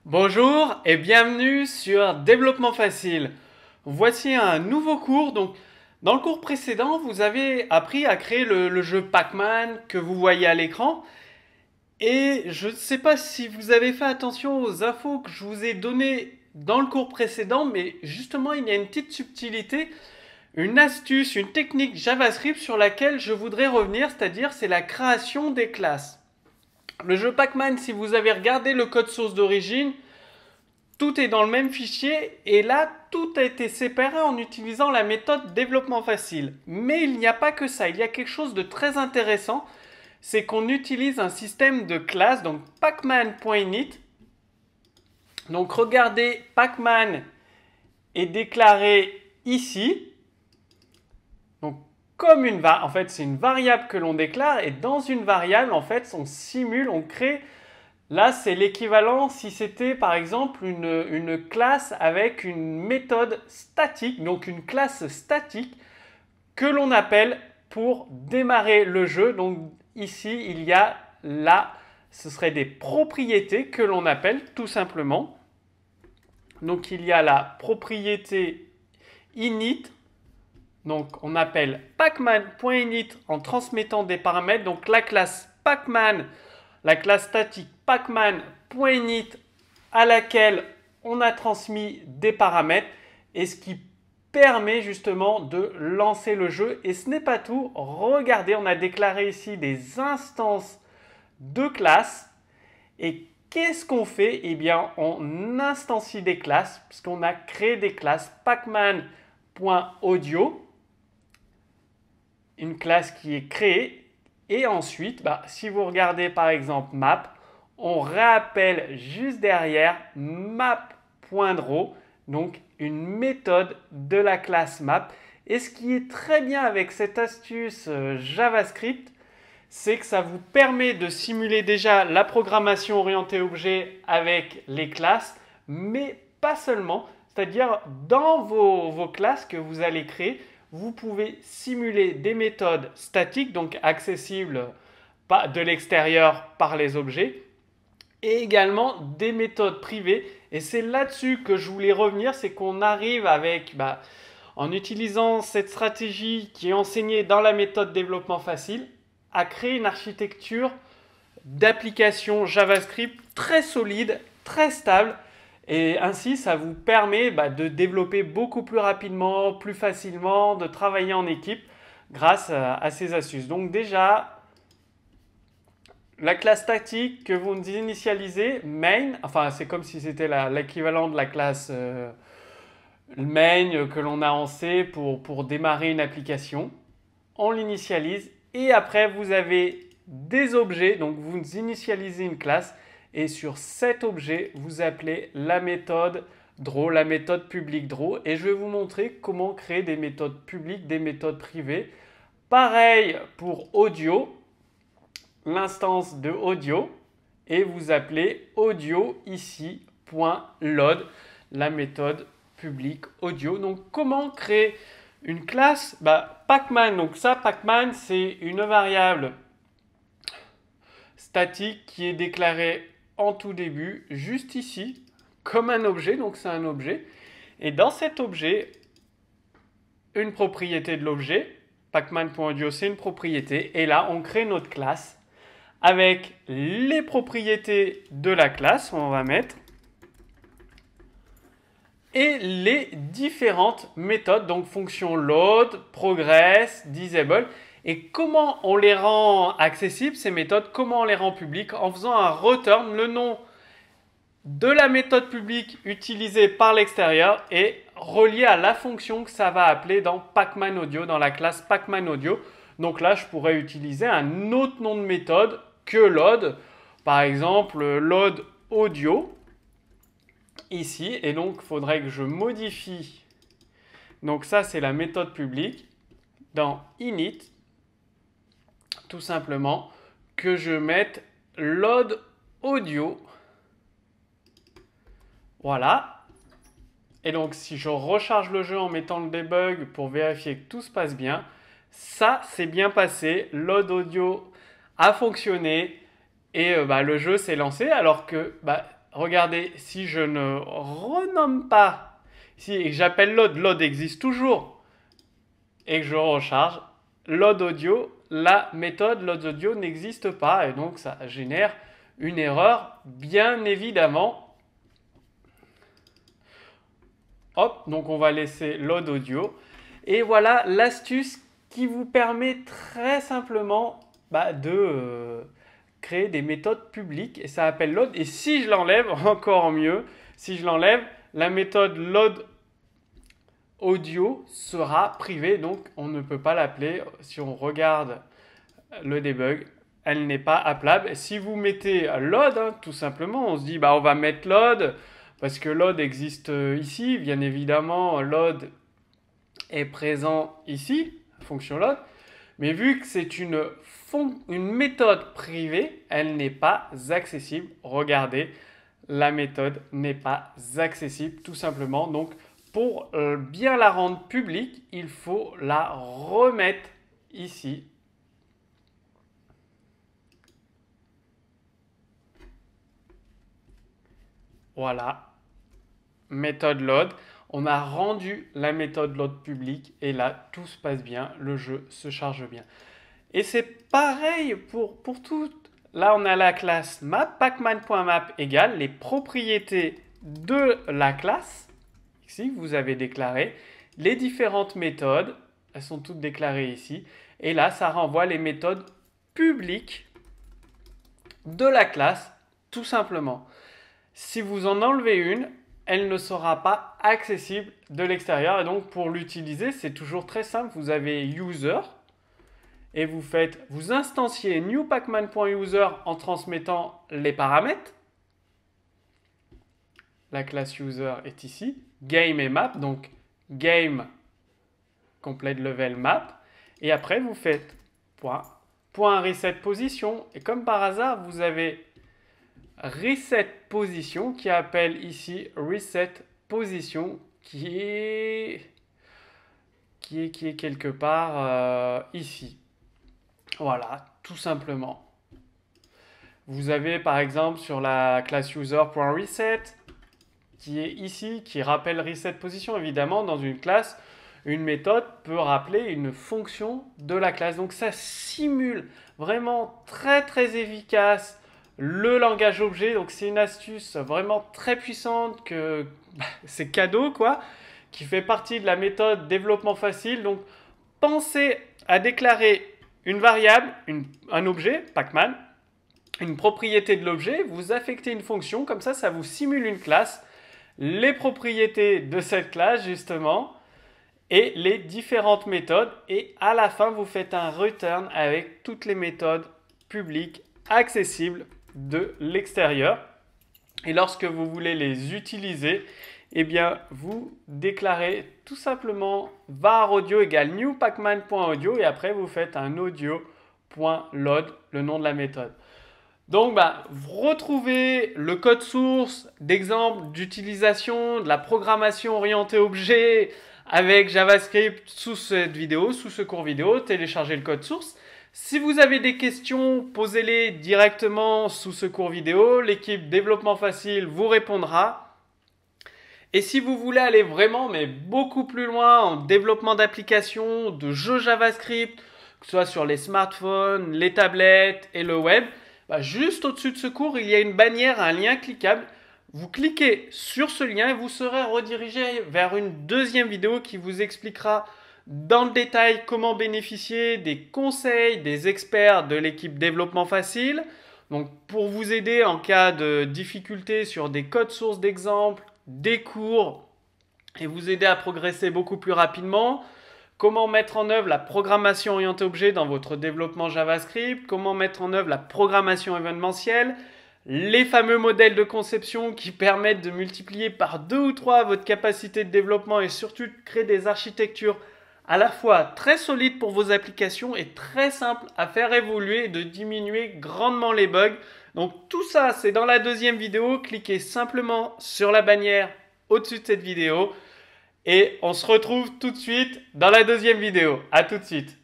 Bonjour et bienvenue sur Développement Facile. Voici un nouveau cours. Dans le cours précédent, vous avez appris à créer le jeu Pac-Man que vous voyez à l'écran. Et je ne sais pas si vous avez fait attention aux infos que je vous ai données dans le cours précédent, mais justement, il y a une petite subtilité, une astuce, une technique JavaScript sur laquelle je voudrais revenir, c'est-à-dire c'est la création des classes. Le jeu Pac-Man, si vous avez regardé le code source d'origine, tout est dans le même fichier et là, tout a été séparé en utilisant la méthode développement facile. Mais il n'y a pas que ça, il y a quelque chose de très intéressant, c'est qu'on utilise un système de classes, donc pacman.init. Donc regardez, Pacman est déclaré ici. Donc comme en fait c'est une variable que l'on déclare et dans une variable, en fait, on simule, on crée. Là, c'est l'équivalent si c'était par exemple une classe avec une méthode statique, donc une classe statique que l'on appelle pour démarrer le jeu. Donc ici, il y a là, ce serait des propriétés que l'on appelle tout simplement. Donc il y a la propriété init. Donc on appelle pacman.init en transmettant des paramètres. Donc la classe pacman, la classe statique pacman.init à laquelle on a transmis des paramètres et ce qui permet justement de lancer le jeu. Et ce n'est pas tout. Regardez, on a déclaré ici des instances de classes. Et qu'est-ce qu'on fait? Eh bien, on instancie des classes puisqu'on a créé des classes pacman.audio, une classe qui est créée. Et ensuite, si vous regardez par exemple map, on rappelle juste derrière map.draw, donc une méthode de la classe map. Et ce qui est très bien avec cette astuce JavaScript, c'est que ça vous permet de simuler déjà la programmation orientée objet avec les classes, mais pas seulement. C'est-à-dire dans vos classes que vous allez créer, vous pouvez simuler des méthodes statiques, donc accessibles de l'extérieur par les objets, et également des méthodes privées. Et c'est là-dessus que je voulais revenir, c'est qu'on arrive en utilisant cette stratégie qui est enseignée dans la méthode développement facile, à créer une architecture d'application JavaScript très solide, très stable. Et ainsi, ça vous permet de développer beaucoup plus rapidement, plus facilement, de travailler en équipe grâce à ces astuces. Donc déjà, la classe statique que vous initialisez, main, enfin c'est comme si c'était l'équivalent de la classe main que l'on a en C pour démarrer une application. On l'initialise et après vous avez des objets, donc vous initialisez une classe. Et sur cet objet, vous appelez la méthode draw, la méthode publique draw. Et je vais vous montrer comment créer des méthodes publiques, des méthodes privées. Pareil pour audio, l'instance de audio. Et vous appelez audio ici, .load, la méthode publique audio. Donc comment créer une classe? Pacman, donc ça, Pacman, c'est une variable statique qui est déclarée en tout début, juste ici, comme un objet, donc c'est un objet. Et dans cet objet, une propriété de l'objet, pacman.audio, c'est une propriété. Et là, on crée notre classe avec les propriétés de la classe, on va mettre, et les différentes méthodes, donc fonction load, progress, disable. Et comment on les rend accessibles, ces méthodes, comment on les rend publiques? En faisant un return, le nom de la méthode publique utilisée par l'extérieur et relié à la fonction que ça va appeler dans Pacman Audio, dans la classe Pacman Audio. Donc là, je pourrais utiliser un autre nom de méthode que load. Par exemple, load audio, ici. Et donc, il faudrait que je modifie. Donc ça, c'est la méthode publique. Dans init, tout simplement, que je mette load audio. Voilà. Et donc, si je recharge le jeu en mettant le debug pour vérifier que tout se passe bien, ça s'est bien passé. Load audio a fonctionné et le jeu s'est lancé. Alors que, regardez, si je ne renomme pas ici et que j'appelle load existe toujours et que je recharge, load audio, la méthode load audio n'existe pas et donc ça génère une erreur, bien évidemment. Hop, donc on va laisser load audio. Et voilà l'astuce qui vous permet très simplement de créer des méthodes publiques. Et ça s'appelle load. Et si je l'enlève, encore mieux, si je l'enlève, la méthode load audio sera privée. Donc on ne peut pas l'appeler. Si on regarde le debug, elle n'est pas appelable. Si vous mettez load, hein, tout simplement, on se dit on va mettre load parce que load existe ici. Bien évidemment, load est présent ici, fonction load. Mais vu que c'est une méthode privée, elle n'est pas accessible. Regardez, la méthode n'est pas accessible tout simplement. Donc pour bien la rendre publique, il faut la remettre ici. Voilà, méthode load. On a rendu la méthode load publique et là, tout se passe bien, le jeu se charge bien. Et c'est pareil pour tout. Là, on a la classe map, pacman.map égale les propriétés de la classe. Ici, vous avez déclaré les différentes méthodes. Elles sont toutes déclarées ici. Et là, ça renvoie les méthodes publiques de la classe, tout simplement. Si vous en enlevez une, elle ne sera pas accessible de l'extérieur. Et donc, pour l'utiliser, c'est toujours très simple. Vous avez user et vous instanciez newpacman.user en transmettant les paramètres. La classe user est ici. Game et map. Donc, game complete level map. Et après, vous faites point reset position. Et comme par hasard, vous avez reset position qui appelle ici reset position qui est quelque part ici. Voilà, tout simplement. Vous avez par exemple sur la classe user.reset qui est ici, qui rappelle reset position. Évidemment, dans une classe, une méthode peut rappeler une fonction de la classe. Donc ça simule vraiment très très efficace le langage objet. Donc c'est une astuce vraiment très puissante que c'est cadeau quoi, qui fait partie de la méthode développement facile. Donc pensez à déclarer une variable, un objet, Pacman, une propriété de l'objet, vous affectez une fonction, comme ça vous simule une classe, les propriétés de cette classe justement, et les différentes méthodes, et à la fin vous faites un return avec toutes les méthodes publiques accessibles de l'extérieur. Et lorsque vous voulez les utiliser, eh bien, vous déclarez tout simplement var audio égale newpacman.audio et après vous faites un audio.load, le nom de la méthode. Donc, vous retrouvez le code source d'exemple d'utilisation de la programmation orientée objet avec JavaScript sous cette vidéo, sous ce cours vidéo. Téléchargez le code source. Si vous avez des questions, posez-les directement sous ce cours vidéo. L'équipe Développement Facile vous répondra. Et si vous voulez aller vraiment, mais beaucoup plus loin en développement d'applications, de jeux JavaScript, que ce soit sur les smartphones, les tablettes et le web, juste au-dessus de ce cours, il y a une bannière, un lien cliquable. Vous cliquez sur ce lien et vous serez redirigé vers une deuxième vidéo qui vous expliquera dans le détail comment bénéficier des conseils des experts de l'équipe Développement Facile. Donc pour vous aider en cas de difficulté sur des codes sources d'exemple, des cours et vous aider à progresser beaucoup plus rapidement. Comment mettre en œuvre la programmation orientée objet dans votre développement JavaScript, comment mettre en œuvre la programmation événementielle, les fameux modèles de conception qui permettent de multiplier par 2 ou 3 votre capacité de développement et surtout de créer des architectures à la fois très solides pour vos applications et très simples à faire évoluer et de diminuer grandement les bugs. Donc tout ça, c'est dans la deuxième vidéo. Cliquez simplement sur la bannière au-dessus de cette vidéo et on se retrouve tout de suite dans la deuxième vidéo. À tout de suite.